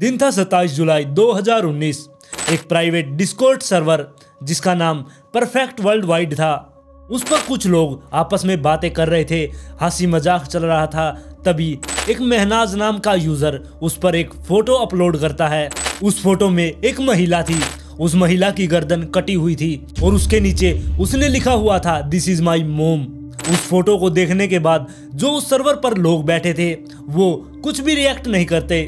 दिन था 27 जुलाई 2019। एक प्राइवेट डिस्कॉर्ड सर्वर जिसका नाम परफेक्ट वर्ल्ड वाइड था, उस पर कुछ लोग आपस में बातें कर रहे थे, हंसी मजाक चल रहा था। तभी एक महनाज नाम का यूजर उस पर एक फोटो अपलोड करता है। उस फोटो में एक महिला थी, उस महिला की गर्दन कटी हुई थी और उसके नीचे उसने लिखा हुआ था दिस इज माई मोम। उस फोटो को देखने के बाद जो उस सर्वर पर लोग बैठे थे वो कुछ भी रिएक्ट नहीं करते।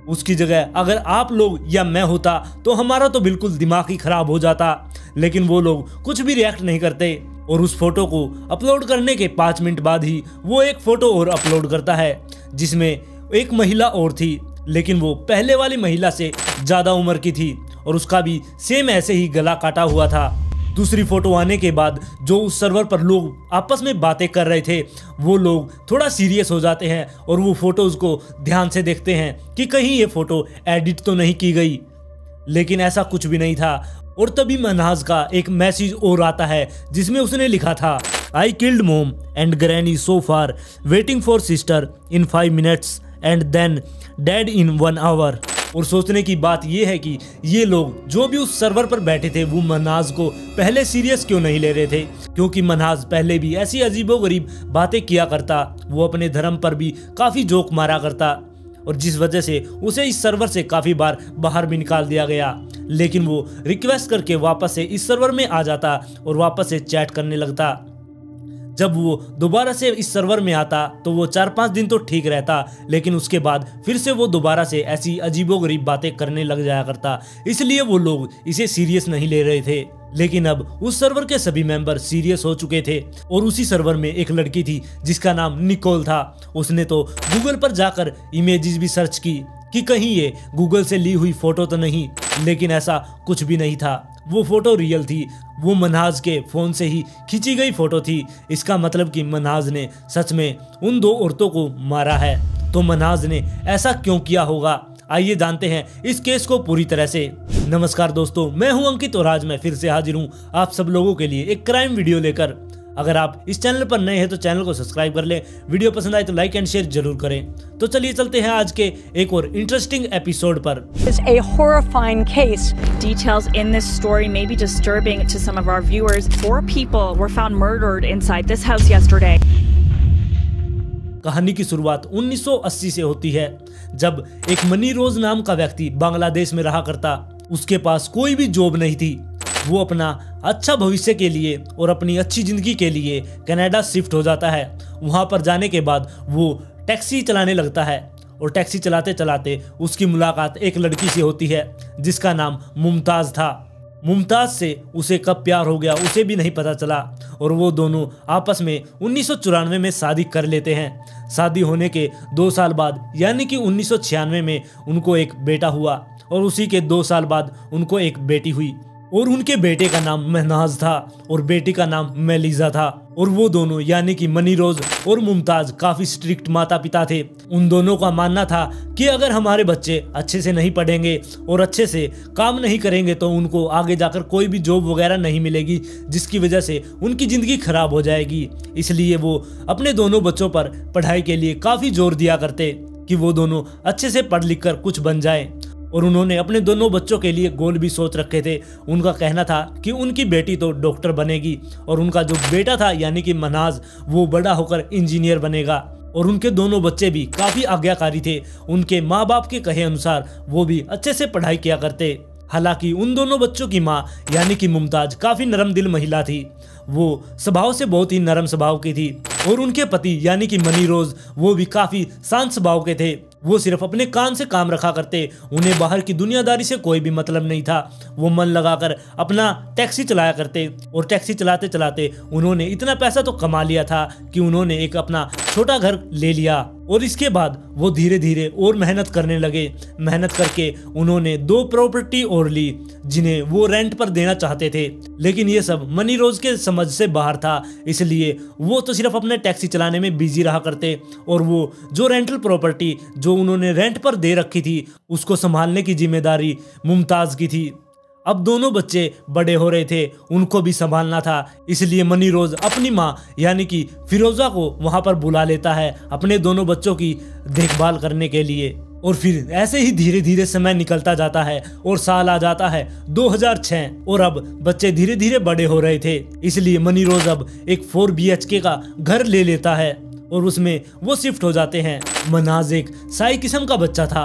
उसकी जगह अगर आप लोग या मैं होता तो हमारा तो बिल्कुल दिमाग ही खराब हो जाता, लेकिन वो लोग कुछ भी रिएक्ट नहीं करते। और उस फोटो को अपलोड करने के 5 मिनट बाद ही वो एक फोटो और अपलोड करता है जिसमें एक महिला और थी, लेकिन वो पहले वाली महिला से ज़्यादा उम्र की थी और उसका भी सेम ऐसे ही गला काटा हुआ था। दूसरी फोटो आने के बाद जो उस सर्वर पर लोग आपस में बातें कर रहे थे वो लोग थोड़ा सीरियस हो जाते हैं और वो फोटोज को ध्यान से देखते हैं कि कहीं ये फोटो एडिट तो नहीं की गई, लेकिन ऐसा कुछ भी नहीं था। और तभी महनाज का एक मैसेज और आता है जिसमें उसने लिखा था I killed mom and granny so far waiting for sister in 5 minutes and then dead in 1 hour. और सोचने की बात यह है कि ये लोग जो भी उस सर्वर पर बैठे थे वो महनाज को पहले सीरियस क्यों नहीं ले रहे थे, क्योंकि महनाज पहले भी ऐसी अजीबोगरीब बातें किया करता। वो अपने धर्म पर भी काफ़ी जोक मारा करता और जिस वजह से उसे इस सर्वर से काफ़ी बार बाहर भी निकाल दिया गया। लेकिन वो रिक्वेस्ट करके वापस से इस सर्वर में आ जाता और वापस से चैट करने लगता। जब वो दोबारा से इस सर्वर में आता तो वो 4-5 दिन तो ठीक रहता, लेकिन उसके बाद फिर से वो दोबारा से ऐसी अजीबोगरीब बातें करने लग जाया करता। इसलिए वो लोग इसे सीरियस नहीं ले रहे थे। लेकिन अब उस सर्वर के सभी मेंबर सीरियस हो चुके थे और उसी सर्वर में एक लड़की थी जिसका नाम निकोल था। उसने तो गूगल पर जाकर इमेजेस भी सर्च की कि कहीं ये गूगल से ली हुई फोटो तो नहीं, लेकिन ऐसा कुछ भी नहीं था। वो फोटो रियल थी, वो महनाज के फोन से ही खींची गई फोटो थी। इसका मतलब कि महनाज ने सच में उन 2 औरतों को मारा है। तो महनाज ने ऐसा क्यों किया होगा, आइए जानते हैं इस केस को पूरी तरह से। नमस्कार दोस्तों, मैं हूं अंकित और आज मैं फिर से हाजिर हूं आप सब लोगों के लिए एक क्राइम वीडियो लेकर। अगर आप इस चैनल पर नए हैं तो चैनल को सब्सक्राइब कर लें, वीडियो पसंद आए तो लाइक एंड शेयर जरूर करें। तो चलिए चलते हैं आज के एक और इंटरेस्टिंग एपिसोड पर। Is a horrifying case. Details in this story may be disturbing to some of our viewers. 4 people were found murdered inside this house yesterday. कहानी की शुरुआत 1980 से होती है, जब एक मनी रोज नाम का व्यक्ति बांग्लादेश में रहा करता। उसके पास कोई भी जॉब नहीं थी। वो अपना अच्छा भविष्य के लिए और अपनी अच्छी जिंदगी के लिए कनाडा शिफ्ट हो जाता है। वहाँ पर जाने के बाद वो टैक्सी चलाने लगता है और टैक्सी चलाते चलाते उसकी मुलाकात एक लड़की से होती है जिसका नाम मुमताज़ था। मुमताज़ से उसे कब प्यार हो गया उसे भी नहीं पता चला और वो दोनों आपस में 1994 में शादी कर लेते हैं। शादी होने के 2 साल बाद यानी कि 1996 में उनको एक बेटा हुआ और उसी के 2 साल बाद उनको एक बेटी हुई और उनके बेटे का नाम महनाज था और बेटी का नाम मेलिजा था। और वो दोनों यानी कि मनी रोज और मुमताज काफी स्ट्रिक्ट माता पिता थे। उन दोनों का मानना था कि अगर हमारे बच्चे अच्छे से नहीं पढ़ेंगे और अच्छे से काम नहीं करेंगे तो उनको आगे जाकर कोई भी जॉब वगैरह नहीं मिलेगी, जिसकी वजह से उनकी ज़िंदगी खराब हो जाएगी। इसलिए वो अपने दोनों बच्चों पर पढ़ाई के लिए काफ़ी जोर दिया करते कि वो दोनों अच्छे से पढ़ लिख कर कुछ बन जाएं। और उन्होंने अपने दोनों बच्चों के लिए गोल भी सोच रखे थे। उनका कहना था कि उनकी बेटी तो डॉक्टर बनेगी और उनका जो बेटा था यानी कि महनाज वो बड़ा होकर इंजीनियर बनेगा। और उनके दोनों बच्चे भी काफ़ी आज्ञाकारी थे। उनके माँ बाप के कहे अनुसार वो भी अच्छे से पढ़ाई किया करते। हालांकि उन दोनों बच्चों की माँ यानी कि मुमताज काफ़ी नरम दिल महिला थी। वो स्वभाव से बहुत ही नरम स्वभाव की थी और उनके पति यानी कि मनी रोज वो भी काफ़ी शांत स्वभाव के थे। वो सिर्फ अपने काम से काम रखा करते, उन्हें बाहर की दुनियादारी से कोई भी मतलब नहीं था। वो मन लगाकर अपना टैक्सी चलाया करते और टैक्सी चलाते चलाते उन्होंने इतना पैसा तो कमा लिया था कि उन्होंने एक अपना छोटा घर ले लिया। और इसके बाद वो धीरे धीरे और मेहनत करने लगे। मेहनत करके उन्होंने 2 प्रॉपर्टी और ली जिन्हें वो रेंट पर देना चाहते थे, लेकिन ये सब मनी रोज के समझ से बाहर था। इसलिए वो तो सिर्फ अपने टैक्सी चलाने में बिजी रहा करते और वो जो रेंटल प्रॉपर्टी जो उन्होंने रेंट पर दे रखी थी उसको संभालने की जिम्मेदारी मुमताज की थी। अब दोनों बच्चे बड़े हो रहे थे, उनको भी संभालना था। इसलिए मनी रोज अपनी माँ यानी कि फिरोजा को वहाँ पर बुला लेता है अपने दोनों बच्चों की देखभाल करने के लिए। और फिर ऐसे ही धीरे धीरे समय निकलता जाता है और साल आ जाता है 2006 और अब बच्चे धीरे धीरे बड़े हो रहे थे। इसलिए मनी रोज अब एक 4 BHK का घर ले लेता है और उसमें वो शिफ्ट हो जाते हैं। मनाज एक शाही किस्म का बच्चा था।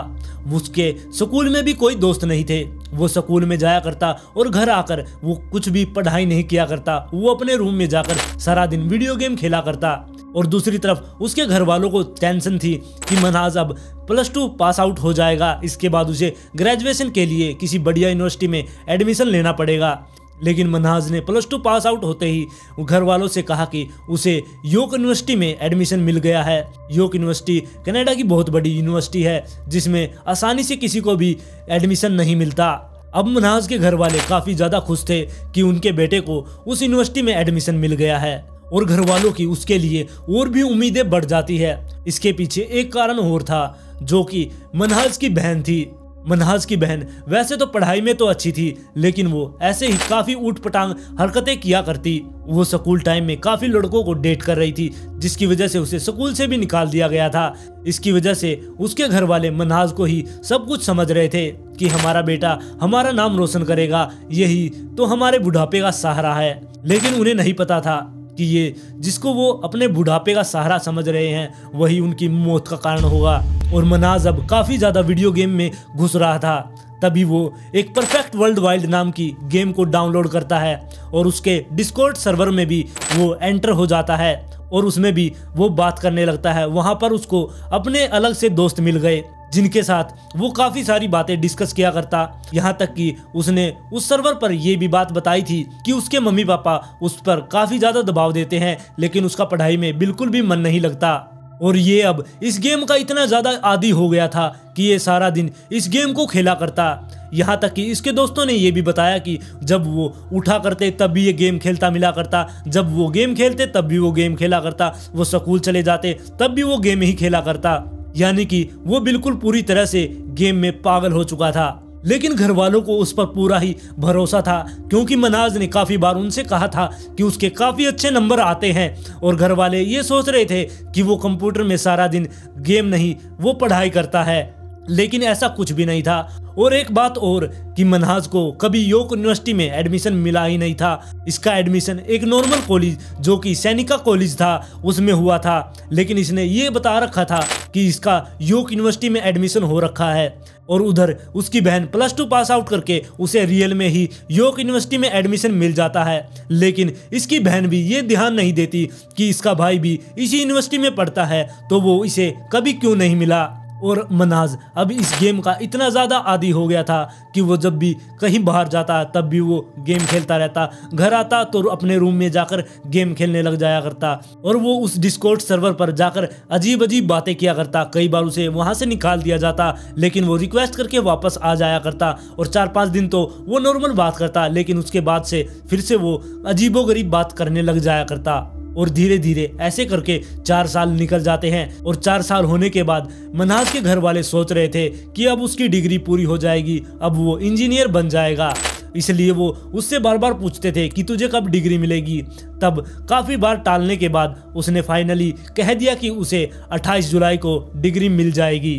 उसके स्कूल में भी कोई दोस्त नहीं थे। वो स्कूल में जाया करता और घर आकर वो कुछ भी पढ़ाई नहीं किया करता। वो अपने रूम में जाकर सारा दिन वीडियो गेम खेला करता। और दूसरी तरफ उसके घर वालों को टेंशन थी कि मनाज अब +2 पास आउट हो जाएगा, इसके बाद उसे ग्रेजुएशन के लिए किसी बढ़िया यूनिवर्सिटी में एडमिशन लेना पड़ेगा। लेकिन मनाज ने +2 पास आउट होते ही घर वालों से कहा कि उसे योर्क यूनिवर्सिटी में एडमिशन मिल गया है। योर्क यूनिवर्सिटी कनाडा की बहुत बड़ी यूनिवर्सिटी है जिसमें आसानी से किसी को भी एडमिशन नहीं मिलता। अब मनाज के घर वाले काफी ज्यादा खुश थे कि उनके बेटे को उस यूनिवर्सिटी में एडमिशन मिल गया है और घर वालों की उसके लिए और भी उम्मीदें बढ़ जाती है। इसके पीछे एक कारण और था जो कि मनाज की बहन थी। मनाज की बहन वैसे तो पढ़ाई में तो अच्छी थी लेकिन वो ऐसे ही काफी ऊटपटांग हरकतें किया करती। वो स्कूल टाइम में काफी लड़कों को डेट कर रही थी जिसकी वजह से उसे स्कूल से भी निकाल दिया गया था। इसकी वजह से उसके घर वाले मनाज को ही सब कुछ समझ रहे थे कि हमारा बेटा हमारा नाम रोशन करेगा, यही तो हमारे बुढ़ापे का सहारा है। लेकिन उन्हें नहीं पता था कि ये जिसको वो अपने बुढ़ापे का सहारा समझ रहे हैं वही उनकी मौत का कारण होगा। और मनाज अब काफी ज्यादा वीडियो गेम में घुस रहा था। तभी वो एक परफेक्ट वर्ल्ड वाइड नाम की गेम को डाउनलोड करता है और उसके डिस्कॉर्ड सर्वर में भी वो एंटर हो जाता है और उसमें भी वो बात करने लगता है। वहां पर उसको अपने अलग से दोस्त मिल गए जिनके साथ वो काफी सारी बातें डिस्कस किया करता। यहाँ तक कि उसने उस सर्वर पर ये भी बात बताई थी कि उसके मम्मी पापा उस पर काफी ज्यादा दबाव देते हैं लेकिन उसका पढ़ाई में बिल्कुल भी मन नहीं लगता। और ये अब इस गेम का इतना ज्यादा आदी हो गया था कि ये सारा दिन इस गेम को खेला करता। यहाँ तक कि इसके दोस्तों ने ये भी बताया कि जब वो उठा करते तब भी ये गेम खेलता मिला करता, जब वो गेम खेलते तब भी वो गेम खेला करता, वो स्कूल चले जाते तब भी वो गेम ही खेला करता। यानी कि वो बिल्कुल पूरी तरह से गेम में पागल हो चुका था। लेकिन घर वालों को उस पर पूरा ही भरोसा था क्योंकि मनाज ने काफी बार उनसे कहा था कि उसके काफी अच्छे नंबर आते हैं और घर वाले ये सोच रहे थे कि वो कंप्यूटर में सारा दिन गेम नहीं वो पढ़ाई करता है। लेकिन ऐसा कुछ भी नहीं था। और एक बात और कि मनाज को कभी योर्क यूनिवर्सिटी में एडमिशन मिला ही नहीं था। इसका एडमिशन एक नॉर्मल कॉलेज जो कि सैनिका कॉलेज था उसमें हुआ था। लेकिन इसने ये बता रखा था कि इसका योर्क यूनिवर्सिटी में एडमिशन हो रखा है और उधर उसकी बहन +2 पास आउट करके उसे रियल में ही योर्क यूनिवर्सिटी में एडमिशन मिल जाता है। लेकिन इसकी बहन भी ये ध्यान नहीं देती कि इसका भाई भी इसी यूनिवर्सिटी में पढ़ता है तो वो इसे कभी क्यों नहीं मिला। और मनाज अब इस गेम का इतना ज़्यादा आदी हो गया था कि वो जब भी कहीं बाहर जाता तब भी वो गेम खेलता रहता, घर आता तो अपने रूम में जाकर गेम खेलने लग जाया करता और वो उस डिस्कॉर्ड सर्वर पर जाकर अजीब अजीब बातें किया करता। कई बार उसे वहाँ से निकाल दिया जाता लेकिन वो रिक्वेस्ट करके वापस आ जाया करता और 4-5 दिन तो वो नॉर्मल बात करता लेकिन उसके बाद से फिर से वो अजीबोगरीब बात करने लग जाया करता। और धीरे धीरे ऐसे करके 4 साल निकल जाते हैं और 4 साल होने के बाद मनाज के घर वाले सोच रहे थे कि अब उसकी डिग्री पूरी हो जाएगी, अब वो इंजीनियर बन जाएगा। इसलिए वो उससे बार बार पूछते थे कि तुझे कब डिग्री मिलेगी। तब काफी बार टालने के बाद उसने फाइनली कह दिया कि उसे 28 जुलाई को डिग्री मिल जाएगी।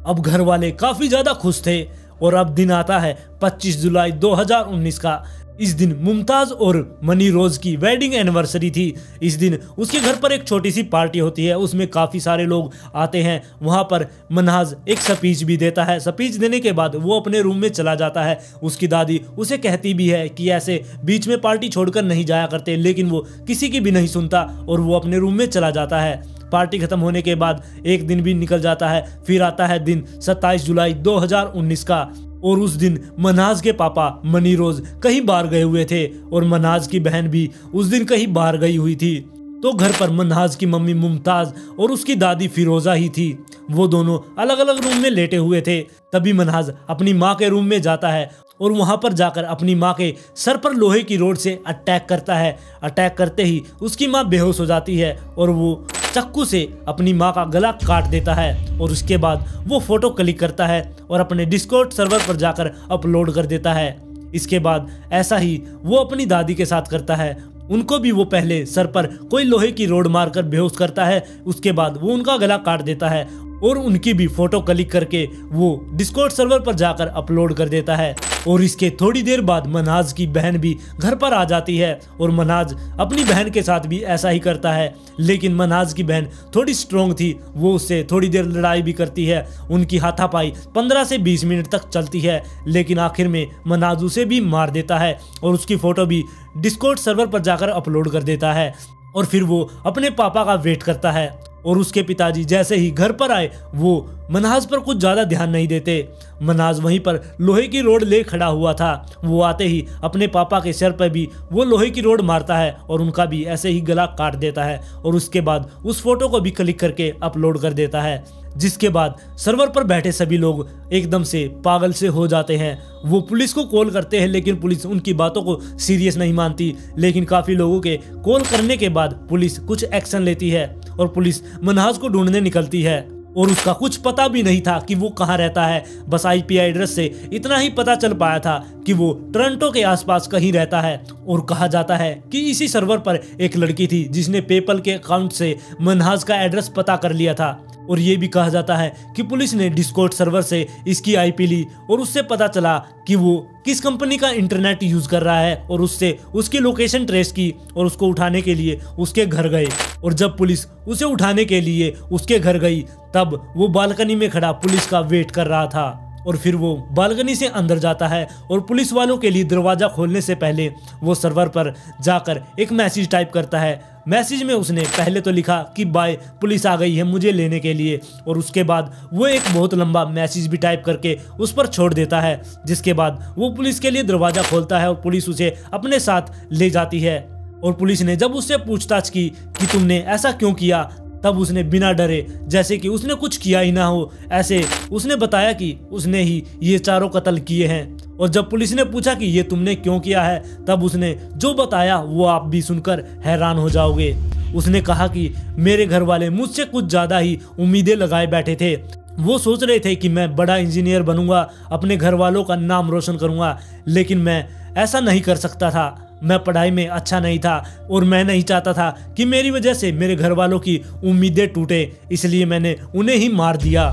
अब घर वाले काफी ज्यादा खुश थे और अब दिन आता है 25 जुलाई 2019 का। इस दिन मुमताज और मनी रोज की वेडिंग एनिवर्सरी थी। इस दिन उसके घर पर एक छोटी सी पार्टी होती है, उसमें काफी सारे लोग आते हैं। वहां पर मनाज एक स्पीच भी देता है। स्पीच देने के बाद वो अपने रूम में चला जाता है। उसकी दादी उसे कहती भी है कि ऐसे बीच में पार्टी छोड़कर नहीं जाया करते, लेकिन वो किसी की भी नहीं सुनता और वो अपने रूम में चला जाता है। पार्टी खत्म होने के बाद एक दिन भी निकल जाता है। फिर आता है दिन 27 जुलाई 2019 का और उस दिन मनाज के पापा मनी रोज कहीं बाहर गए हुए थे और मनाज की बहन भी उस दिन कहीं बाहर गई हुई थी। तो घर पर मनाज की मम्मी मुमताज और उसकी दादी फिरोजा ही थी। वो दोनों अलग अलग रूम में लेटे हुए थे। तभी मनाज अपनी माँ के रूम में जाता है और वहां पर जाकर अपनी माँ के सर पर लोहे की रॉड से अटैक करता है। अटैक करते ही उसकी माँ बेहोश हो जाती है और वो चाकू से अपनी माँ का गला काट देता है और उसके बाद वो फोटो क्लिक करता है और अपने डिस्कॉर्ड सर्वर पर जाकर अपलोड कर देता है। इसके बाद ऐसा ही वो अपनी दादी के साथ करता है। उनको भी वो पहले सर पर कोई लोहे की रॉड मारकर बेहोश करता है, उसके बाद वो उनका गला काट देता है और उनकी भी फोटो क्लिक करके वो डिस्कॉर्ड सर्वर पर जाकर अपलोड कर देता है। और इसके थोड़ी देर बाद मनाज की बहन भी घर पर आ जाती है और मनाज अपनी बहन के साथ भी ऐसा ही करता है। लेकिन मनाज की बहन थोड़ी स्ट्रोंग थी, वो उससे थोड़ी देर लड़ाई भी करती है। उनकी हाथापाई 15 से 20 मिनट तक चलती है, लेकिन आखिर में मनाज उसे भी मार देता है और उसकी फोटो भी डिस्कॉर्ड सर्वर पर जाकर अपलोड कर देता है। और फिर वो अपने पापा का वेट करता है और उसके पिताजी जैसे ही घर पर आए वो मनाज पर कुछ ज्यादा ध्यान नहीं देते। मनाज वहीं पर लोहे की रोड ले खड़ा हुआ था। वो आते ही अपने पापा के सर पर भी वो लोहे की रोड मारता है और उनका भी ऐसे ही गला काट देता है और उसके बाद उस फोटो को भी क्लिक करके अपलोड कर देता है। जिसके बाद सर्वर पर बैठे सभी लोग एकदम से पागल से हो जाते हैं। वो पुलिस को कॉल करते हैं, लेकिन पुलिस उनकी बातों को सीरियस नहीं मानती। लेकिन काफी लोगों के कॉल करने के बाद पुलिस कुछ एक्शन लेती है और पुलिस मनाज को ढूंढने निकलती है। और उसका कुछ पता भी नहीं था कि वो कहाँ रहता है, बस IP एड्रेस से इतना ही पता चल पाया था कि वो टोरंटो के आसपास कहीं रहता है। और कहा जाता है कि इसी सर्वर पर एक लड़की थी जिसने पेपल के अकाउंट से मनाज का एड्रेस पता कर लिया था। और ये भी कहा जाता है कि पुलिस ने डिस्कॉर्ड सर्वर से इसकी IP ली और उससे पता चला कि वो किस कंपनी का इंटरनेट यूज कर रहा है और उससे उसकी लोकेशन ट्रेस की और उसको उठाने के लिए उसके घर गए। और जब पुलिस उसे उठाने के लिए उसके घर गई तब वो बालकनी में खड़ा पुलिस का वेट कर रहा था। और फिर वो बालकनी से अंदर जाता है और पुलिस वालों के लिए दरवाजा खोलने से पहले वो सर्वर पर जाकर एक मैसेज टाइप करता है। मैसेज में उसने पहले तो लिखा कि बाय, पुलिस आ गई है मुझे लेने के लिए। और उसके बाद वो एक बहुत लंबा मैसेज भी टाइप करके उस पर छोड़ देता है। जिसके बाद वो पुलिस के लिए दरवाजा खोलता है और पुलिस उसे अपने साथ ले जाती है। और पुलिस ने जब उससे पूछताछ की कि तुमने ऐसा क्यों किया, तब उसने बिना डरे, जैसे कि उसने कुछ किया ही ना हो, ऐसे उसने बताया कि उसने ही ये चारों कत्ल किए हैं। और जब पुलिस ने पूछा कि ये तुमने क्यों किया है, तब उसने जो बताया वो आप भी सुनकर हैरान हो जाओगे। उसने कहा कि मेरे घर वाले मुझसे कुछ ज्यादा ही उम्मीदें लगाए बैठे थे। वो सोच रहे थे कि मैं बड़ा इंजीनियर बनूंगा, अपने घर वालों का नाम रोशन करूंगा, लेकिन मैं ऐसा नहीं कर सकता था। मैं पढ़ाई में अच्छा नहीं था और मैं नहीं चाहता था कि मेरी वजह से मेरे घर वालों की उम्मीदें टूटे, इसलिए मैंने उन्हें ही मार दिया।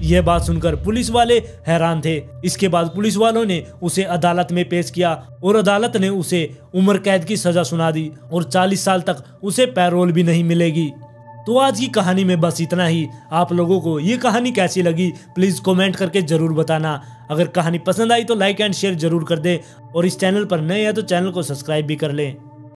यह बात सुनकर पुलिस वाले हैरान थे। इसके बाद पुलिस वालों ने उसे अदालत में पेश किया और अदालत ने उसे उम्र कैद की सजा सुना दी और 40 साल तक उसे पैरोल भी नहीं मिलेगी। तो आज की कहानी में बस इतना ही। आप लोगों को ये कहानी कैसी लगी प्लीज़ कमेंट करके ज़रूर बताना। अगर कहानी पसंद आई तो लाइक एंड शेयर जरूर कर दें और इस चैनल पर नए हैं तो चैनल को सब्सक्राइब भी कर लें।